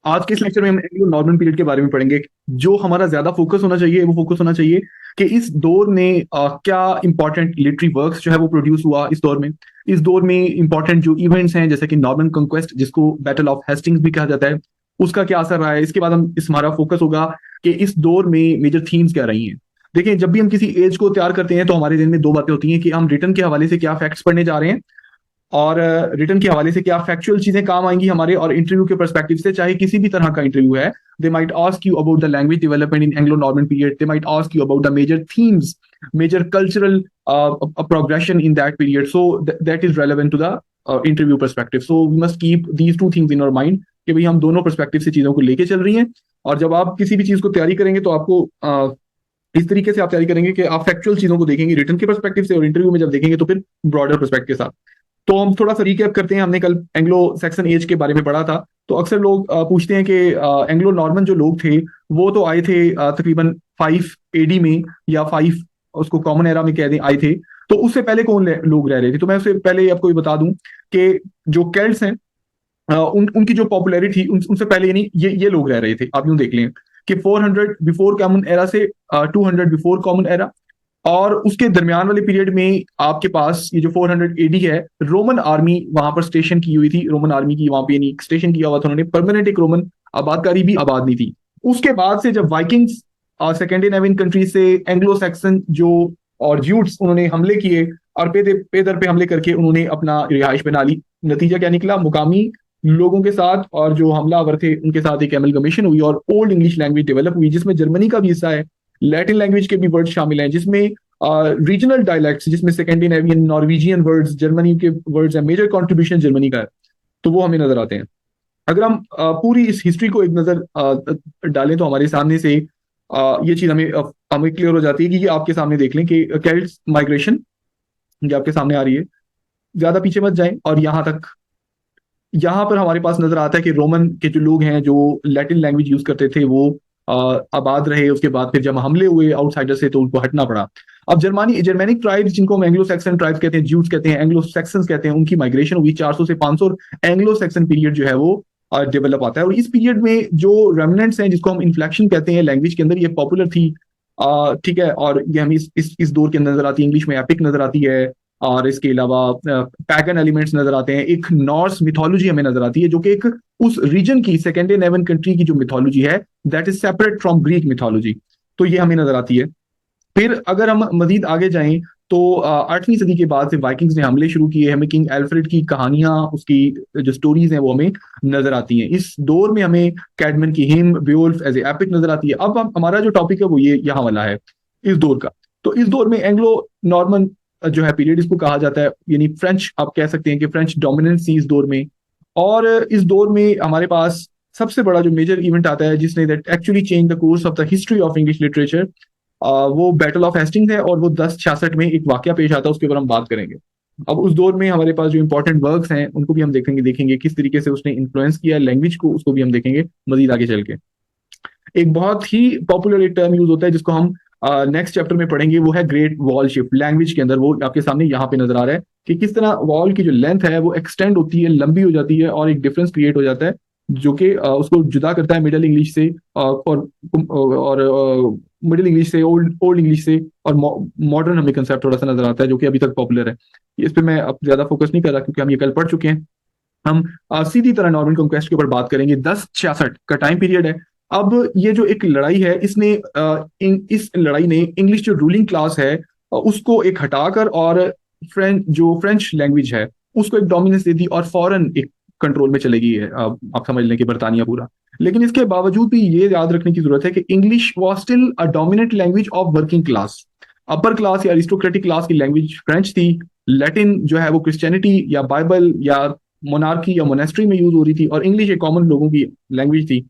आज के इस लेक्चर में हम एंग्लो नॉर्मन पीरियड के बारे में पढ़ेंगे। जो हमारा ज्यादा फोकस होना चाहिए वो फोकस होना चाहिए कि इस दौर में क्या इंपॉर्टेंट लिटरेरी वर्क्स जो है वो प्रोड्यूस हुआ इस दौर में। इस दौर में इंपॉर्टेंट जो इवेंट्स हैं जैसे कि नॉर्मन कंक्वेस्ट जिसको बैटल ऑफ हेस्टिंग्स भी कहा जाता है, उसका क्या असर रहा है। इसके बाद हम इस हमारा फोकस होगा कि इस दौर में मेजर थीम्स क्या रही हैं। देखिए, जब भी हम किसी एज को तैयार करते हैं तो हमारे दिन में दो बातें होती हैं कि हम रिटर्न के हवाले से क्या फैक्ट्स पढ़ने जा रहे हैं और रिटर्न के हवाले से क्या फैक्चुअल चीजें काम आएंगी हमारे, और इंटरव्यू के पर्सपेक्टिव से चाहे किसी भी तरह का इंटरव्यू है, they might ask you about the language development in Anglo Norman period, they might ask you about the major themes, major cultural progression in that period, so that is relevant to the interview perspective. So we must keep these two things in our mind कि भाई हम दोनों perspective से चीजों को लेके चल रही हैं। और जब आप किसी भी चीज को तैयारी करेंगे तो आपको इस तरीके से आप तैयारी करेंगे कि आप फैक्चुअल चीजों को देखेंगे रिटर्न के पर्सपेक्टिव से, और इंटरव्यू में जब देखेंगे तो फिर ब्रॉडर पर्सपेक्टिव के साथ। तो हम थोड़ा सा रिकैप करते हैं। हमने कल एंग्लो सैक्सन एज के बारे में पढ़ा था। तो अक्सर लोग पूछते हैं कि एंग्लो नॉर्मन जो लोग थे वो तो आए थे तकरीबन 5 एडी में, या 5 उसको कॉमन एरा में कह दें आए थे। तो उससे पहले कौन लोग रह रहे थे? तो मैं उससे पहले आपको ये बता दूं कि जो केल्ट्स हैं उनकी जो पॉपुलैरिटी उनसे पहले, यानी ये लोग रह रहे थे। आप यूं देख लें कि 400 बिफोर कॉमन एरा से 200 बिफोर कॉमन एरा, और उसके दरमियान वाले पीरियड में आपके पास ये जो 400 एडी है, रोमन आर्मी वहां पर स्टेशन की हुई थी। रोमन आर्मी की वहां पे यानी स्टेशन किया हुआ था उन्होंने, परमानेंट एक रोमन आबादकारी भी आबाद नहीं थी। उसके बाद से जब वाइकिंग्स स्कैंडिनेवियन कंट्री से एंग्लो सैक्सन जो और ज्यूट्स उन्होंने हमले किए, और पे दर पे हमले करके उन्होंने अपना रिहाइश बना ली। नतीजा क्या निकला? मुकामी लोगों के साथ और जो हमलावर थे उनके साथ एक एमलगमेशन हुई और ओल्ड इंग्लिश लैंग्वेज डेवलप हुई, जिसमें जर्मनी का भी हिस्सा है, लैटिन लैंग्वेज के भी वर्ड शामिल हैं, जिसमें रीजनल डायलैक्ट्स जिसमें स्कैंडिनेवियन नॉर्वेजियन वर्ड्स जर्मनी के वर्ड्स हैं, मेजर कंट्रीब्यूशन जर्मनी का है। तो वो हमें नजर आते हैं। अगर हम पूरी इस हिस्ट्री को एक नजर डालें तो हमारे सामने से ये चीज हमें क्लियर हो जाती है कि ये आपके सामने देख लें कि केल्ट्स माइग्रेशन ये आपके सामने आ रही है। ज्यादा पीछे मत जाएं, और यहाँ पर हमारे पास नजर आता है कि रोमन के जो लोग हैं जो लैटिन लैंग्वेज यूज करते थे वो आबाद रहे। उसके बाद फिर जब हमले हुए आउटसाइडर से तो उनको हटना पड़ा। अब जर्मेनिक ट्राइब्स जिनको हम एंग्लो सैक्सन ट्राइब्स कहते हैं, ज्यूज कहते हैं, एंग्लो सैक्सन्स कहते हैं, उनकी माइग्रेशन हुई 400 से 500। एंग्लो सैक्सन पीरियड जो है वो डेवलप आता है, और इस पीरियड में जो रेमिनेंट्स हैं जिसको हम इन्फ्लेक्शन कहते हैं लैंग्वेज के अंदर, ये पॉपुलर थी। ठीक है, और ये हमें इस दौर के अंदर नजर आती है। इंग्लिश में एपिक नजर आती है, और इसके अलावा पैगन एलिमेंट्स नजर आते हैं। एक नॉर्स मिथोलॉजी हमें नजर आती है जो कि एक उस रीजन की स्कैंडिनेवियन कंट्री की जो मिथोलॉजी है that is separate from Greek mythology. तो ये हमें नजर आती है। फिर अगर हम मजीद आगे जाएं तो 8वीं सदी के बाद से वाइकिंग्स ने हमले शुरू किए। हमें किंग एल्फ्रेड की कहानियां, उसकी जो स्टोरीज हैं वो हमें नजर आती हैं। इस दौर में हमें कैडमन की hymn, Beowulf as a epic नजर आती है। अब हमारा जो टॉपिक है वो ये यहाँ वाला है इस दौर का। तो इस दौर में एंग्लो नॉर्मन जो है पीरियड इसको कहा जाता है, यानी फ्रेंच, आप कह सकते हैं कि फ्रेंच डोमिनेंस थी इस दौर में। और इस दौर में हमारे पास सबसे बड़ा जो मेजर इवेंट आता है जिसने that actually change the course of the history of English literature, वो बैटल ऑफ हेस्टिंग्स है, और वो 1066 में एक वाकया पेश आता है, उसके ऊपर हम बात करेंगे। अब उस दौर में हमारे पास जो इंपॉर्टेंट वर्क्स हैं उनको भी हम देखेंगे किस तरीके से उसने इन्फ्लुएंस किया लैंग्वेज को, उसको भी हम देखेंगे मजीद आगे चल के। एक बहुत ही पॉपुलर एक टर्म यूज होता है जिसको हम नेक्स्ट चैप्टर में पढ़ेंगे, वो है ग्रेट वॉल शिफ्ट। लैंग्वेज के अंदर वो आपके सामने यहाँ पे नजर आ रहा है कि किस तरह वॉल की जो लेंथ है वो एक्सटेंड होती है, लंबी हो जाती है, और एक डिफरेंस क्रिएट हो जाता है जो कि उसको जुदा करता है मिडिल इंग्लिश से, और मिडिल इंग्लिश से, ओल्ड इंग्लिश से, और मॉडर्न हमें कंसेप्ट थोड़ा सा नजर आता है जो कि अभी तक पॉपुलर है। इस पे मैं अब ज्यादा फोकस नहीं कर रहा क्योंकि हम ये कल पढ़ चुके हैं। हम सीधी तरह नॉर्मन कॉन्क्वेस्ट के ऊपर बात करेंगे। 1066 का टाइम पीरियड है। अब ये जो एक लड़ाई है इस लड़ाई ने इंग्लिश जो रूलिंग क्लास है उसको एक हटाकर, और फ्रेंच लैंग्वेज है उसको एक डोमिनेंस दे दी, और फॉरेन एक कंट्रोल में चलेगी है। आप समझ लें कि बरतानिया पूरा। लेकिन इसके बावजूद भी ये याद रखने की जरूरत है कि English was still a dominant language of working class. Upper class या अरिस्टोक्रेटिक क्लास की लैंग्वेज फ्रेंच थी। लैटिन जो है वो क्रिश्चियनिटी या बाइबल या मोनार्की या मोनेस्ट्री में यूज हो रही थी, और इंग्लिश एक कॉमन लोगों की लैंग्वेज थी।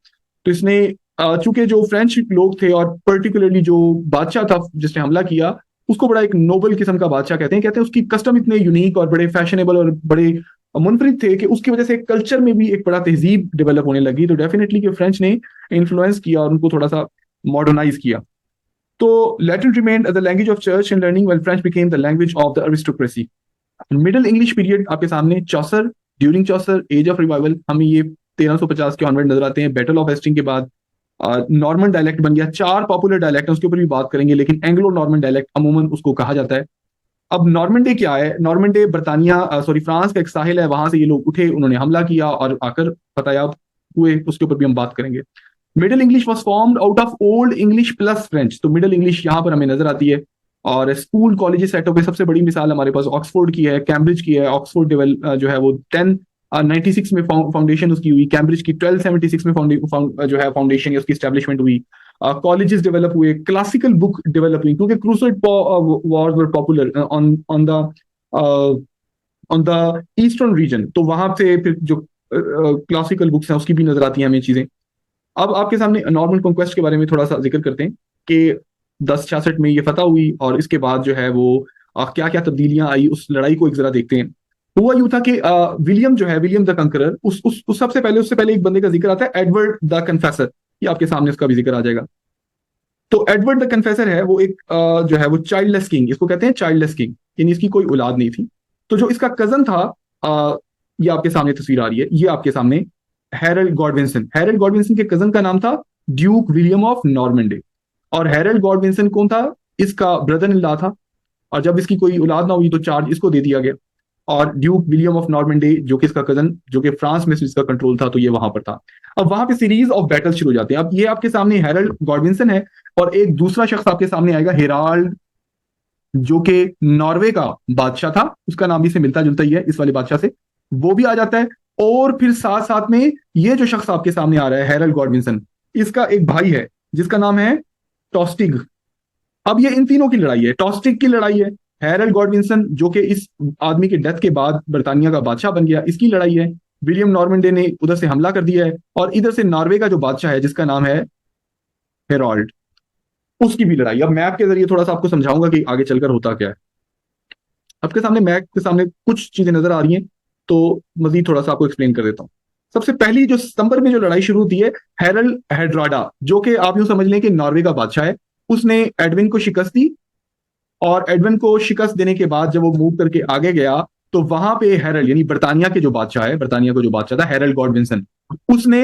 तो इसने चूंकि जो फ्रेंच लोग थे, और पर्टिकुलरली जो बादशाह था जिसने हमला किया, उसको बड़ा एक नोबल किस्म का बादशाह कहते हैं उसकी कस्टम इतने यूनिक और बड़े फैशनेबल और बड़े मुनफरिद थे कि उसकी वजह से कल्चर में भी एक बड़ा तहजीब डेवलप होने लगी। तो डेफिनेटली कि फ्रेंच ने इन्फ्लुएंस किया और उनको थोड़ा सा मॉडर्नाइज किया। तो Latin remained the language of church and learning while French became the language of the aristocracy. Middle English period आपके सामने, Chaucer, during Chaucer, age of revival, हमें ये 1350 के ऑनवर्ड नजर आते हैं। बैटल ऑफ हेस्टिंग के बाद नॉर्मन डायलेक्ट बन गया। 4 पॉपुलर डायलेक्ट हैं, उसके ऊपर भी बात करेंगे, लेकिन एंग्लो नॉर्मन डायलेक्ट अमूमन उसको कहा जाता है। अब नॉर्मंडे क्या है? नॉर्मंडे बर्तानिया सॉरी फ्रांस का एक साहिल है, वहां से ये लोग उठे, उन्होंने हमला किया और आकर फतेयाब हुए, उसके ऊपर भी हम बात करेंगे। Middle English was formed out of old English plus French, तो मिडिल इंग्लिश यहाँ पर हमें नजर आती है। और स्कूल कॉलेजेस सेटअप पे सबसे बड़ी मिसाल हमारे पास ऑक्सफोर्ड की है, कैम्ब्रिज की है। ऑक्सफोर्ड जो है वो 1096 में फाउंडेशन उसकी हुई, कैम्ब्रिज की 1276 में जो है फाउंडेशन या उसकी स्टैब्लिशमेंट हुई। कॉलेजेस डेवलप हुए, क्लासिकल बुक डेवलप हुई, क्योंकि crusade Wars were popular on the eastern region, तो वहां से फिर जो क्लासिकल बुक्स हैं उसकी भी नजर आती हैं हमें चीजें। अब आपके सामने नॉर्मन कॉन्क्वेस्ट के बारे में थोड़ा सा जिक्र करते हैं कि 1066 में ये फतह हुई, और इसके बाद जो है वो क्या क्या तब्दीलियां आई, उस लड़ाई को एक जरा देखते हैं। हुआ यूं था कि विलियम जो है, विलियम द कंकरर, उस सबसे पहले उससे पहले एक बंदे का जिक्र आता है, एडवर्ड द कन्फेसर। ये आपके सामने उसका भी जिक्र आ जाएगा। तो एडवर्ड द कन्फेसर है वो एक जो है वो चाइल्डलेस किंग, इसको कहते हैं चाइल्डलेस किंग, यानी इसकी कोई औलाद नहीं थी। तो जो इसका कजन था, ये आपके सामने तस्वीर आ रही है, ये आपके सामने हैरल्ड गॉडविंसन। हैरल्ड गॉडविंसन के कजन का नाम था ड्यूक विलियम ऑफ नॉर्मंडे। और हैरल्ड गॉडविंसन कौन था? इसका ब्रदर इन लॉ था। और जब इसकी कोई औलाद ना हुई तो चार्ज इसको दे दिया गया। और ड्यूक विलियम ऑफ नॉर्मंडे जो कि इसका कजन, जो कि फ्रांस में इसका कंट्रोल था, तो ये वहां पर था। अब वहां पे सीरीज ऑफ बैटल शुरू हो जाते हैं। अब ये आपके सामने हैरल्ड गॉडविंसन है, और एक दूसरा शख्स आपके सामने आएगा, हेराल्ड, जो कि नॉर्वे का बादशाह था, उसका नाम भी से मिलता जुलता ही है इस वाले बादशाह से, वो भी आ जाता है। और फिर साथ साथ में ये जो शख्स आपके सामने आ रहा है, हैरल्ड गॉडविंसन, इसका एक भाई है जिसका नाम है टॉस्टिग। अब ये इन तीनों की लड़ाई है, टॉस्टिग की लड़ाई है। हैरल्ड गॉडविंसन जो कि इस आदमी के डेथ के बाद बर्तानिया का बादशाह बन गया, इसकी लड़ाई है। विलियम नॉर्मंडे ने उधर से हमला कर दिया है, और इधर से नॉर्वे का जो बादशाह है जिसका नाम है हेरोल्ड, उसकी भी लड़ाई। अब मैप के जरिए थोड़ा सा आपको समझाऊंगा कि आगे चलकर होता क्या है। आपके सामने मैप के सामने कुछ चीजें नजर आ रही हैं, तो मजीद थोड़ा सा आपको एक्सप्लेन कर देता हूँ। सबसे पहली जो सितंबर में जो लड़ाई शुरू होती है, हैरल्ड हेड्राडा, जो कि आप यूं समझ लें कि नॉर्वे का बादशाह है, उसने एडविन को शिकस्त दी। और एडविन को शिकस्त देने के बाद जब वो मूव करके आगे गया, तो वहां पे हैरल्ड, यानी बर्तानिया के जो बादशाह है, बर्तानिया का जो बादशाह था हैरल्ड गॉडविंसन, उसने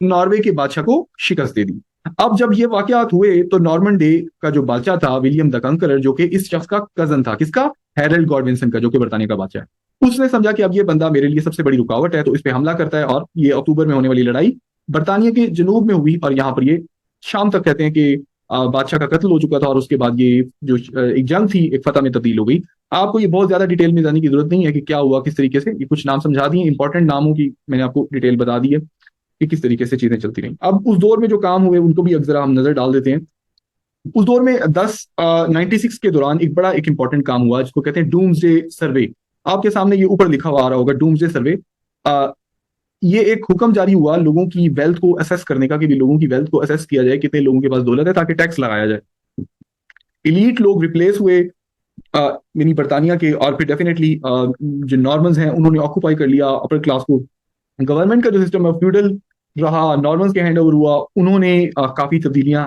नॉर्वे के बादशाह को शिकस्त दे दी। अब जब ये वाकयात हुए, तो नॉर्मंडे का जो बादशाह था विलियम द कंकरर, जो कि इस शख्स का कजन था, किसका? हैरल्ड गॉडविंसन का, जो कि बर्तानिया का बादशाह है, उसने समझा कि अब ये बंदा मेरे लिए सबसे बड़ी रुकावट है, तो इस पे हमला करता है। और ये अक्टूबर में होने वाली लड़ाई बर्तानिया के जनूब में हुई, और यहाँ पर ये शाम तक कहते हैं कि बादशाह का कत्ल हो चुका था, और उसके बाद ये जो एक जंग थी एक फतह में तब्दील हो गई। आपको ये बहुत ज्यादा डिटेल में जाने की जरूरत नहीं है कि क्या हुआ किस तरीके से, ये कुछ नाम समझा दिए, इंपॉर्टेंट नामों की मैंने आपको डिटेल बता दी है कि किस तरीके से चीजें चलती रही। अब उस दौर में जो काम हुए उनको भी जरा हम नजर डाल देते हैं। उस दौर में 96 के दौरान एक बड़ा एक इंपॉर्टेंट काम हुआ जिसको कहते हैं डूम्सडे सर्वे। आपके सामने ये ऊपर लिखा हुआ आ रहा होगा, डूम्सडे सर्वे। ये एक हुक्म जारी हुआ लोगों की वेल्थ को असेस करने का, कि भी लोगों की वेल्थ को असेस किया जाए, कितने लोगों के पास दौलत है, ताकि टैक्स लगाया जाए। इलीट लोग रिप्लेस हुए मिनी बर्तानिया के, और फिर डेफिनेटली जो नॉर्मन्स हैं उन्होंने ऑक्यूपाई कर लिया अपर क्लास को। गवर्नमेंट का जो सिस्टम है फ्यूडल रहा, नॉर्मन्स के हैंड ओवर हुआ, उन्होंने काफी तब्दीलियां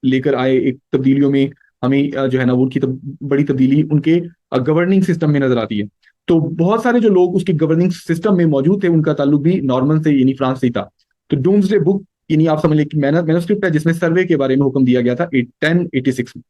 लेकर आए। एक तब्दीलियों में हमें जो है ना वो उनकी बड़ी तब्दीली उनके गवर्निंग सिस्टम में नजर आती है। तो बहुत सारे जो लोग उसके गवर्निंग सिस्टम में मौजूद थे, उनका ताल्लुक भी नॉर्मन से, यानी फ्रांस से ही था। तो डूम्सडे बुक, यानी आप समझ लें कि मैनuscript है जिसमें सर्वे के बारे में हुक्म दिया गया था 1086 में।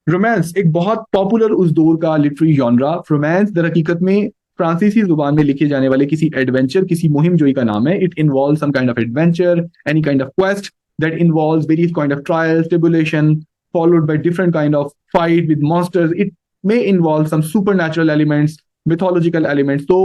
रोमांस एक बहुत पॉपुलर उस दौर का लिटरेरी जॉनरा। रोमांस दर हकीकत में फ्रांसीसी जुबान में लिखे जाने वाले किसी एडवेंचर, किसी मुहिम जोई का नाम है। It involve some kind of adventure, any kind of quest that involves various kind of trials, tribulation, followed by different kind of fight with monsters. It may involve some supernatural elements, mythological elements. तो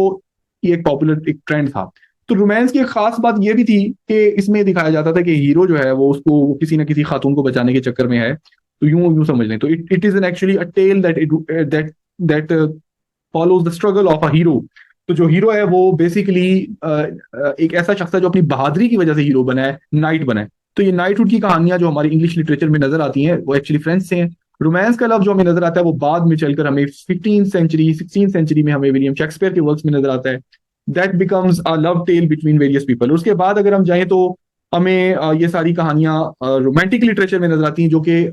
ये एक popular एक trend था। तो romance की एक खास बात ये भी थी कि इसमें दिखाया जाता था कि हीरो जो है वो उसको किसी न किसी खातून को बचाने के चक्कर में है। तो यूं समझ लें, तो it is an actually a tale that follows the struggle of a hero. तो जो हीरो है वो बेसिकली एक ऐसा शख्स है जो अपनी बहादुरी की वजह से हीरो बना है, नाइट बना है। तो ये नाइटहुड की कहानियां जो हमारी इंग्लिश लिटरेचर में नजर आती हैं वो एक्चुअली फ्रेंच से हैं। रोमांस का लफ्ज जो हमें नजर आता है वो बाद में चलकर हमें 15th सेंचुरी 16th सेंचुरी में हमें विलियम शेक्सपियर के वर्क्स में नजर आता है। That becomes a love tale between various people. उसके बाद अगर हम जाएं तो हमें ये सारी कहानियां रोमांटिक लिटरेचर में नजर आती हैं, जो कि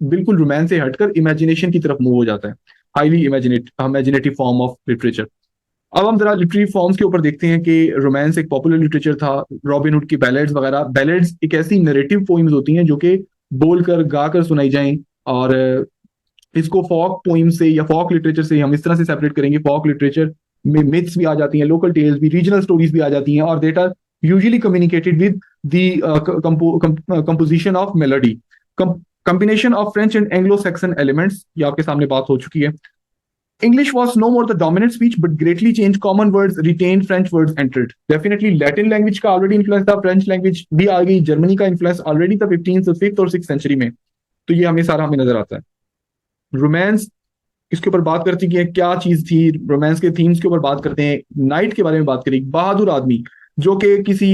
बिल्कुल रोमांस से हटकर इमेजिनेशन की तरफ मूव हो जाता है। Highly imaginative form of literature. अब हम जरा लिटरेरी फॉर्म्स के ऊपर देखते हैं कि रोमांस एक पॉपुलर लिटरेचर था। रॉबिन हुड की बैलेड्स वगैरह, बैलेड्स एक ऐसी नरेटिव पोइम्स होती हैं जो कि बोलकर गाकर सुनाई जाएं, और इसको फॉक पोइम से या फॉक लिटरेचर से हम इस तरह से सेपरेट करेंगे। फॉक लिटरेचर में मिथ्स भी आ जाती हैं, लोकल टेल्स भी, रीजनल स्टोरीज भी आ जाती हैं, और that are usually communicated with the composition of melody, combination of French and Anglo-Saxon elements। ये आपके सामने बात हो चुकी है। English was no more the dominant speech, but greatly changed common words, retained French words entered। Definitely Latin language का already influence था, French language भी आ गई, Germany का influence already था 15th, 5th और 6th century में। तो ये हमें सारा हमें नजर आता है। रोमांस इसके ऊपर बात करती है क्या चीज थी, रोमांस के थीम्स के ऊपर बात करते हैं। नाइट के बारे में बात करें, बहादुर आदमी जो कि किसी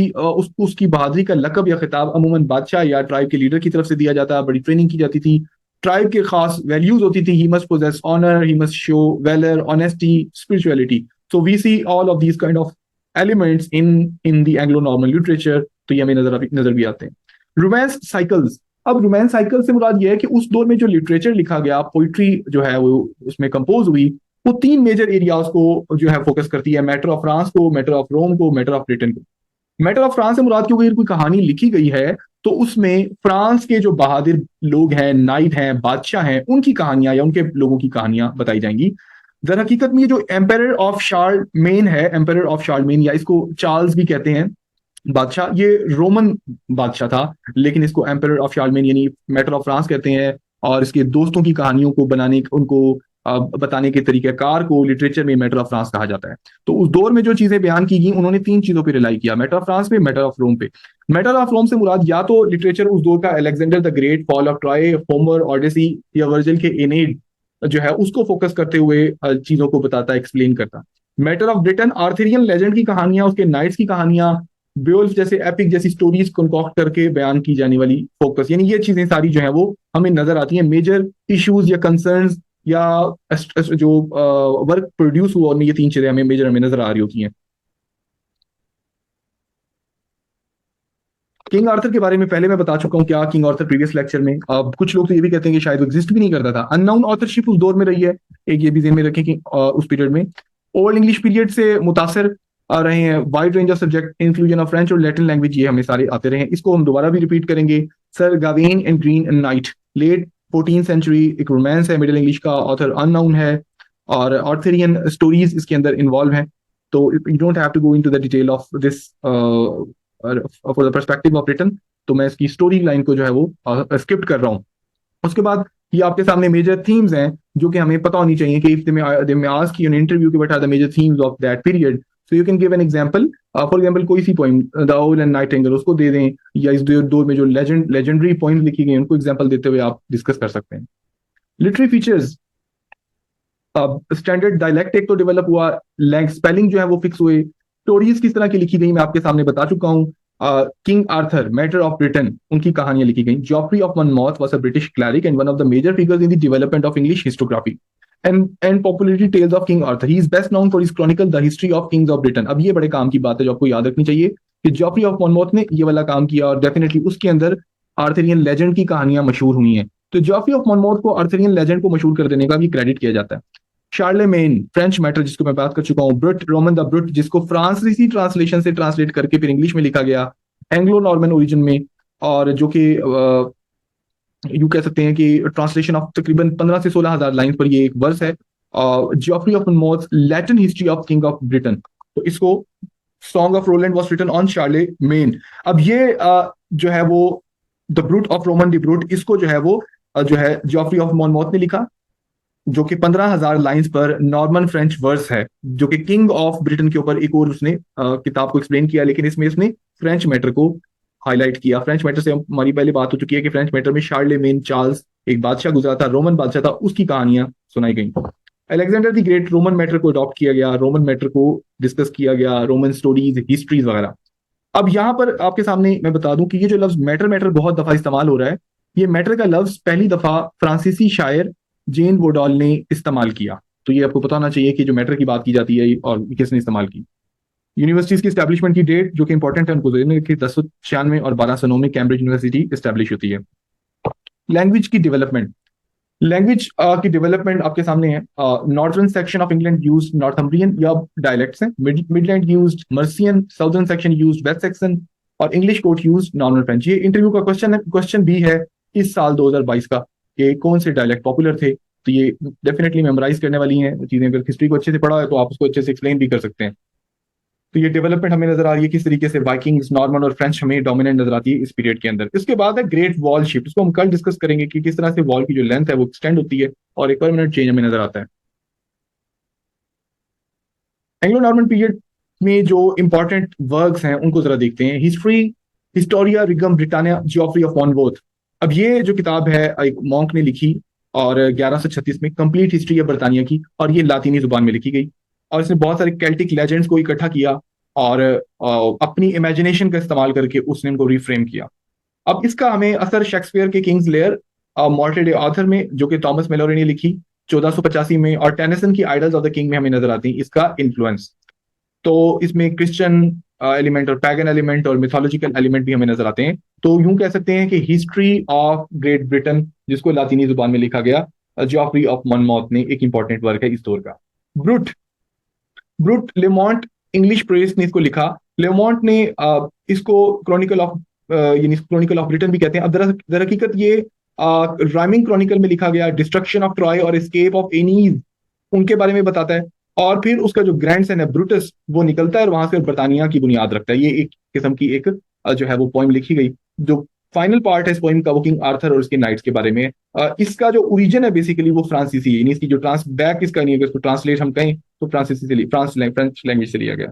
उसकी बहादुरी का लकब या खिताब अमूमन बादशाह या ट्राइब के लीडर की तरफ से दिया जाता, बड़ी ट्रेनिंग की जाती थी, ट्राइब के खास वैल्यूज होती थी। He must possess honour, he must show valour, honesty, spirituality. So we see all of these kind of elements in the Anglo Norman literature. तो ये हमें नजर भी आते हैं। रोमांस साइकिल्स, अब रोमांस साइकिल से मुराद ये है कि उस दौर में जो लिटरेचर लिखा गया, पोइट्री जो है वो उसमें कंपोज हुई, वो तीन मेजर एरियाज को जो है फोकस करती है। मैटर ऑफ फ्रांस को, मैटर ऑफ रोम को, मैटर ऑफ ब्रिटेन को। मैटर ऑफ फ्रांस से मुराद क्योंकि कोई कहानी लिखी गई है तो उसमें फ्रांस के जो बहादुर लोग हैं, नाइट हैं, बादशाह हैं, उनकी कहानियां या उनके लोगों की कहानियां बताई जाएंगी। दर हकीकत में ये जो एम्पायर ऑफ शार्लमेन है, एम्पायर ऑफ शार्लमेन या इसको चार्ल्स भी कहते हैं बादशाह, ये रोमन बादशाह था, लेकिन इसको एम्पायर ऑफ शार्लमेन यानी मैटर ऑफ फ्रांस कहते हैं। और इसके दोस्तों की कहानियों को बनाने, उनको बताने के तरीकेकार को लिटरेचर में मैटर ऑफ फ्रांस कहा जाता है। तो उस दौर में जो चीजें बयान की गई उन्होंने तीन चीजों पर रिलाई किया, मैटर ऑफ फ्रांस पे, मैटर ऑफ रोम पे। मैटर ऑफ रोम से मुराद या तो लिटरेचर उस दौर का Alexander the Great, fall of Troy, Homer, Odyssey या वर्जिल के एनेड जो है उसको फोकस करते हुए चीजों को बताता, एक्सप्लेन करता। Matter of Britain Arthurian legend की कहानियां, उसके नाइट्स की कहानियां, बेओल्फ जैसे एपिक जैसी स्टोरीज कंकॉक्ट करके बयान की जाने वाली फोकस, यानी ये चीजें सारी जो है वो हमें नजर आती हैं। मेजर इश्यूज या कंसर्न्स या जो वर्क प्रोड्यूस हुआ उनमें ये तीन चीजें हमें मेजर हमें नजर आ रही होती हैं। किंग आर्थर के बारे में पहले मैं बता चुका हूं क्या किंग आर्थर प्रीवियस लेक्चर में। अब कुछ लोग तो ये भी कहते हैं कि शायद एग्जिस्ट भी नहीं करता था, अननाउन ऑथरशिप उस दौर में रही है, एक ये भी ध्यान में रखें कि उस पीरियड में ओल्ड इंग्लिश पीरियड से मुतासर आ रहे हैं। Wide range of subject, inclusion of French और लैटिन लैंग्वेज, ये हमें सारे आते रहे हैं। इसको हम दोबारा भी रिपीट करेंगे। Sir Gawain and green and knight, late 14th century, एक रोमांस है, मिडिल इंग्लिश का, ऑथर अननाउन है, और ऑर्थरियन स्टोरीज इसके अंदर इन्वॉल्व हैं। तो you don't have to go into the detail of this for the perspective of Britain. तो मैं इसकी स्टोरी लाइन को जो है वो स्किप कर रहा हूँ। उसके बाद ये आपके सामने मेजर थीम्स हैं जो कि हमें पता होनी चाहिए कि if they may ask you in interview कि what are the major themes of that period, so you can give an example. For example कोई सी poem, the owl and nightingale, उसको दे दें, या इस दौर में जो लेजेंडरी पोइम्स लिखी गई उनको एग्जांपल देते हुए आप डिस्कस कर सकते हैं। लिटरेरी फीचर्स, स्टैंडर्ड डायलेक्ट एक तो डेवलप हुआ, स्पेलिंग जो है वो फिक्स हुए, स्टोरीज किस तरह की लिखी गई मैं आपके सामने बता चुका हूँ। King Arthur, matter of Britain, उनकी कहानियां लिखी गई। Geoffrey of Monmouth was a British cleric and one of the major figures in the development of English historiography and popularity tales of king Arthur. He is best known for his chronicle the history of kings of Britain. अब ये बड़े काम की बात है जो आपको याद रखनी चाहिए कि जॉफ्री ऑफ मॉनमॉथ ने ये वाला काम किया, और डेफिनेटली उसके अंदर आर्थरियन लेजेंड की कहानियां मशहूर हुई हैं। तो जॉफ्री ऑफ मॉनमॉथ को आर्थरियन लेजेंड को मशहूर कर देने का भी क्रेडिट किया जाता है। शार्लेमेन, फ्रेंच मैटर जिसको मैं बात कर चुका हूँ। ब्रुट, रोमन द ब्रुट, जिसको फ्रांसीसी ट्रांसलेशन से ट्रांसलेट करके फिर इंग्लिश में लिखा गया एंग्लो नॉर्मन ओरिजिन में, और जो कि यू कह सकते हैं कि ट्रांसलेशन ऑफ तकरीबन 15 से 16,000 लाइन पर ये एक वर्स है। Geoffrey of Monmouth, Latin history of king of Britain, तो इसको song of Roland was written on Charlemagne. अब ये जो है वो the Brut of Roman the Brut, इसको जो है वो जो है जॉफ्री ऑफ मॉनमॉथ ने लिखा, जो कि 15,000 लाइंस पर नॉर्मन फ्रेंच वर्स है, जो कि किंग ऑफ ब्रिटेन के ऊपर एक और उसने किताब को एक्सप्लेन किया, लेकिन इसमें उसने फ्रेंच मैटर को हाईलाइट किया। फ्रेंच मैटर से हमारी पहले बात हो चुकी है कि फ्रेंच मैटर में शार्लेमेन चार्ल्स एक बादशाह गुजरा था, रोमन बादशाह था, उसकी कहानियां सुनाई गई। Alexander the great, Roman matter को अडॉप्ट किया गया, रोमन मैटर को डिस्कस किया गया, रोमन स्टोरीज, हिस्ट्रीज वगैरह। अब यहाँ पर आपके सामने मैं बता दूं कि ये जो लफ्ज मैटर मैटर बहुत दफा इस्तेमाल हो रहा है, ये मैटर का लफ्ज पहली दफा फ्रांसीसी शायर जेन वोडॉल ने इस्तेमाल किया। तो ये आपको पता होना चाहिए कि जो मैटर की बात की जाती है और किसने इस्तेमाल की। यूनिवर्सिटीज की एस्टैब्लिशमेंट की डेट जो कि इंपॉर्टेंट है उनको देखने की, 1096 और 1209 में कैम्ब्रिज यूनिवर्सिटी एस्टैब्लिश होती है। लैंग्वेज की डेवलपमेंट, लैंग्वेज की डेवलपमेंट आपके सामने है। Northern section of England use Northumbrian या डायलेक्ट्स हैं, Midland use Mercian, southern section use west section, और English court use normal French. ये इंटरव्यू का क्वेश्चन भी है इस साल 2022 का, कि कौन से डायलेक्ट पॉपुलर थे। तो ये डेफिनेटली मेमोराइज करने वाली हैं चीजें। अगर हिस्ट्री को अच्छे से पढ़ा है तो आप उसको अच्छे से एक्सप्लेन भी कर सकते हैं। तो ये डेवलपमेंट हमें नजर आ रही है किस तरीके से वाइकिंग्स, नॉर्मन और फ्रेंच हमें डोमिनेंट नजर आती है इस पीरियड के अंदर। इसके बाद है ग्रेट वॉल शिफ्ट। इसको हम कल डिस्कस करेंगे कि किस तरह से वॉल की जो लेंथ है वो एक्सटेंड होती है और एक परमानेंट चेंज हमें नजर आता है। एंग्लो नॉर्मन पीरियड में जो इंपॉर्टेंट वर्क्स हैं उनको जरा देखते हैं। History Historia Regum Britannia geography of वॉनवोथ। अब ये जो किताब है एक मॉन्क ने लिखी और 1136 में, कंप्लीट हिस्ट्री ऑफ ब्रिटानिया की, और ये लातीनी जुबान में लिखी गई। और इसने बहुत सारे केल्टिक लेजेंड्स को इकट्ठा किया और अपनी इमेजिनेशन का इस्तेमाल करके उसने इनको रिफ्रेम किया। अब इसका हमें असर शेक्सपियर के किंग्स लेयर मॉर्टे डे आर्थर में, जो कि थॉमस मेलोरी ने लिखी 1485 में, और टेनिसन की आइडल्स ऑफ द किंग में हमें नजर आती है इसका इन्फ्लुएंस। तो इसमें क्रिश्चियन एलिमेंट और पैगन एलिमेंट और मिथोलॉजिकल एलिमेंट भी हमें नजर आते हैं। तो यूं कह सकते हैं कि हिस्ट्री ऑफ ग्रेट ब्रिटेन, जिसको लातीनी जुबान में लिखा गया, जियोफ्री ऑफ मॉनमॉथ ने एक इंपॉर्टेंट वर्क है इस दौर का। ब्रूट ब्रूट लेमॉन्ट इंग्लिश प्रेस ने इसको लिखा। लेमॉन्ट ने इसको क्रॉनिकल ऑफ यानी क्रॉनिकल ऑफ ब्रिटेन भी कहते हैं। अब दर हकीकत ये राइमिंग क्रॉनिकल में लिखा गया, डिस्ट्रक्शन ऑफ ट्रॉय और एस्केप ऑफ एनीज उनके बारे में बताता है। और फिर उसका जो ग्रैंडसन है ब्रूटस वो निकलता है और वहां से ब्रिटानिया की बुनियाद रखता है। ये एक किस्म की एक जो है वो पोइम लिखी गई। जो फाइनल पार्ट है इस पोइम का वो किंग आर्थर और उसके नाइट्स के बारे में है। इसका जो ओरिजिन है बेसिकली वो फ्रांसीसी है, यानी इसकी जो ट्रांस बैक इसका नहीं है, इसको ट्रांसलेट हम कहें तो फ्रांसीसी से फ्रेंच लैंग्वेज से लिया गया।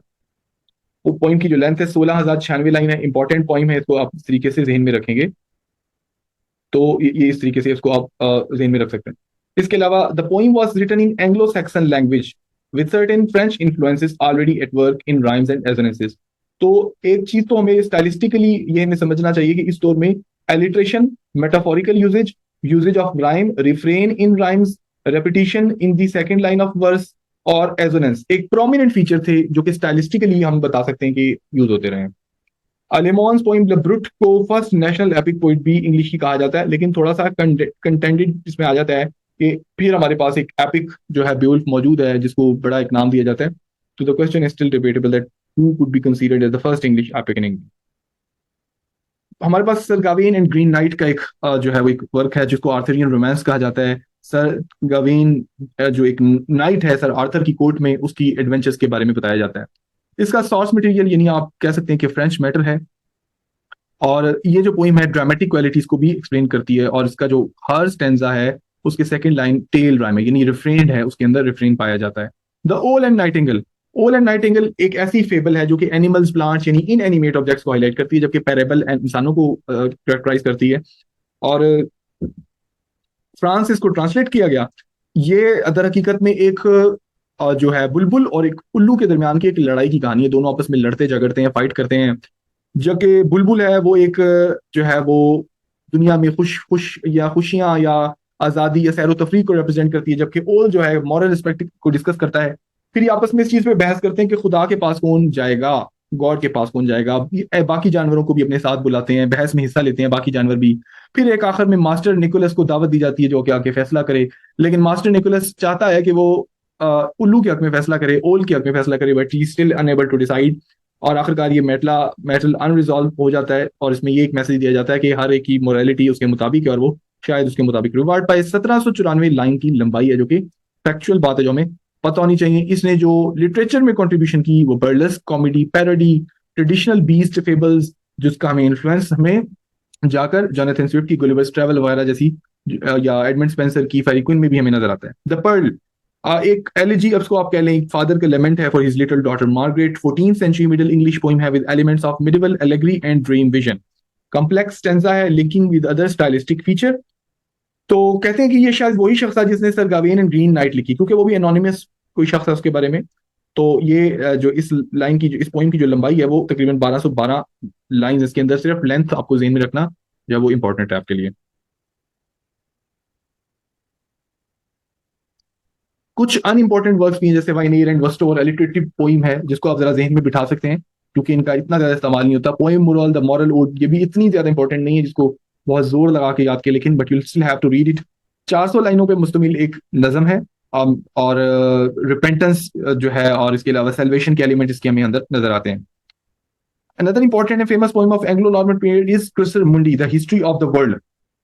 वो पोइम की जो लेंथ है 16,096 लाइन है। इंपॉर्टेंट पोइम है, इसको आप इस तरीके से जहन में रखेंगे तो ये इस तरीके से इसको आप जहन में रख सकते हैं। इसके अलावा the poem was written in Anglo Saxon language with certain French influences already at work in rhymes and assonances. तो एक चीज तो हमें स्टाइलिस्टिकली ये हमें समझना चाहिए कि इस दौर में alliteration, metaphorical usages, usages of rhyme, refrain in rhymes, repetition in the second line of verse और एजोनेंस एक प्रोमिनेंट फीचर थे जो कि स्टाइलिस्टिकली हम बता सकते हैं कि यूज होते रहे। अलेमॉन्स पोइम ब्रूट को फर्स्ट नेशनल एपिक पोइट भी इंग्लिश की कहा जाता है, लेकिन थोड़ा सा कंटेंटेड इसमें आ जाता है कि फिर हमारे पास एक एपिक जो है बेवुल्फ मौजूद है जिसको बड़ा एक नाम दिया जाता है। तो the question is still debatable that who could be considered as the first English epic in English. हमारे पास Sir Gawain and Green Knight का एक जो है वो एक वर्क है जिसको आर्थरियन रोमांस कहा जाता है। सर गावेन जो एक नाइट है सर आर्थर की कोर्ट में, उसकी एडवेंचर्स के बारे में बताया जाता है। इसका सोर्स मटेरियल यानी आप कह सकते हैं कि फ्रेंच मैटर है। और ये जो पोइम है ड्रामेटिक क्वालिटीज को भी एक्सप्लेन करती है, और इसका जो हर स्टेंजा है उसके सेकंड लाइन टेल राइम है, यानी रिफ्रेन है, उसके अंदर रिफ्रेन पाया जाता है। द ओल एंड नाइटिंगेल। ओल एंड नाइटिंगेल एक ऐसी फेबल है जो कि एनिमल्स, प्लांट्स यानी इन एनिमेट ऑब्जेक्ट्स को हाईलाइट करती है, जबकि पैरेबल इंसानों को कैरेक्टराइज करती है। और फ्रांस इसको ट्रांसलेट किया गया। ये दर हकीकत में एक जो है बुलबुल और एक उल्लू के दरमियान की एक लड़ाई की कहानी है। दोनों आपस में लड़ते झगड़ते हैं, फाइट करते हैं। जबकि बुलबुल है वो एक जो है वो दुनिया में खुश या खुशियां या आजादी या सैर तफरीह को रिप्रेजेंट करती है, जबकि ओल जो है मॉरल रिस्पेक्ट को डिस्कस करता है। फिर ये आपस में इस चीज पे बहस करते हैं कि खुदा के पास कौन जाएगा, गॉड के पास कौन जाएगा। बाकी जानवरों को भी अपने साथ बुलाते हैं, बहस में हिस्सा लेते हैं बाकी जानवर भी। फिर एक आखिर में मास्टर निकोलस को दावत दी जाती है जो कि आके फैसला करे, लेकिन मास्टर निकोलस चाहता है कि वो उल्लू के हक में फैसला करे, ओल के हक में फैसला करे, but he still unable to decide. और आखिरकार ये मैटल अनरिजॉल्व हो जाता है, और इसमें ये एक मैसेज दिया जाता है कि हर एक की मोरालिटी उसके मुताबिक है और वो शायद उसके मुताबिक रिवार्ड पाए। 1794 लाइन की लंबाई है जो कि फैक्चुअल बात है जो हमें पता होनी चाहिए। इसने जो लिटरेचर में कंट्रीब्यूशन की वो burlesque, comedy, parody, traditional beast fables, जिसका हमें इन्फ्लुएंस हमें जाकर जोनाथन स्विफ्ट की गुलिवर्स ट्रैवल वगैरह जैसी या एडमंड स्पेंसर की फेरी क्वीन में भी हमें नजर आता है। द पर्ल एक एलिजी, अब इसको आप कह लें फादर का लेमेंट है for his little daughter Margaret. 14th century middle English poem है with elements of medieval allegory and dream vision. Complex stanza है linking with other stylistic feature. तो कहते हैं कि ये शायद वही शख्स था जिसने sir Gawain and Green night लिखी, क्योंकि वो भी एनोनिमस कोई शख्स है उसके बारे में। तो ये जो इस लाइन की जो इस पोइम की जो लंबाई है वो तकरीबन 1212 लाइन। इसके अंदर सिर्फ लेंथ आपको जेहन में रखना जब वो इंपॉर्टेंट है आपके लिए। कुछ अनइंपॉर्टेंट वर्क्स भी हैं जैसे वाइनेर एंड वस्टोर, एलिटरेटिव पोइम है जिसको आप जरा जहन में बिठा सकते हैं क्योंकि इनका इतना ज्यादा इस्तेमाल नहीं होता। Poem moral the moral ode, ये भी इतनी ज्यादा इंपॉर्टेंट नहीं है जिसको बहुत जोर लगा के याद के, लेकिन but you still have to read it. 400 लाइनों पे मुश्तमिल एक नज़म है। और रिपेंटेंस जो है और इसके अलावा सेल्वेशन के एलिमेंट इसके हमें अंदर नजर आते हैं। Another important and famous poem of Anglo-Norman period is Cressida Mundi, The History of the World।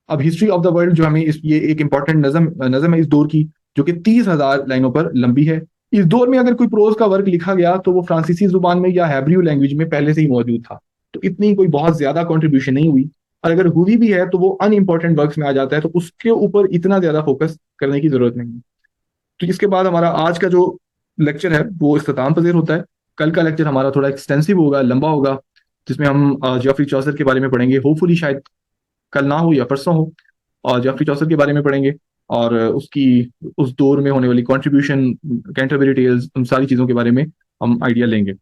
अब हिस्ट्री ऑफ द वर्ल्ड जो हमें ये एक इंपॉर्टेंट नज़म है इस दौर की, जो कि 30,000 लाइनों पर लंबी है। इस दौर में अगर कोई प्रोज का वर्क लिखा गया तो वो फ्रांसीसी जुबान में या हैब्रियो लैंग्वेज में पहले से ही मौजूद था, तो इतनी कोई बहुत ज्यादा कंट्रीब्यूशन नहीं हुई। और अगर हुई भी है तो वो अनइम्पॉर्टेंट वर्क्स में आ जाता है, तो उसके ऊपर इतना ज्यादा फोकस करने की जरूरत नहीं है। तो इसके बाद हमारा आज का जो लेक्चर है वो इख्तिताम पजीर होता है। कल का लेक्चर हमारा थोड़ा एक्सटेंसिव होगा, लंबा होगा, जिसमें हम जेफरी चौसर के बारे में पढ़ेंगे। होपफुली शायद कल ना हो या परसों हो, और जेफरी चौसर के बारे में पढ़ेंगे और उसकी उस दौर में होने वाली कंट्रीब्यूशन, कैंटरबरी टेल्स, उन सारी चीज़ों के बारे में हम आइडिया लेंगे।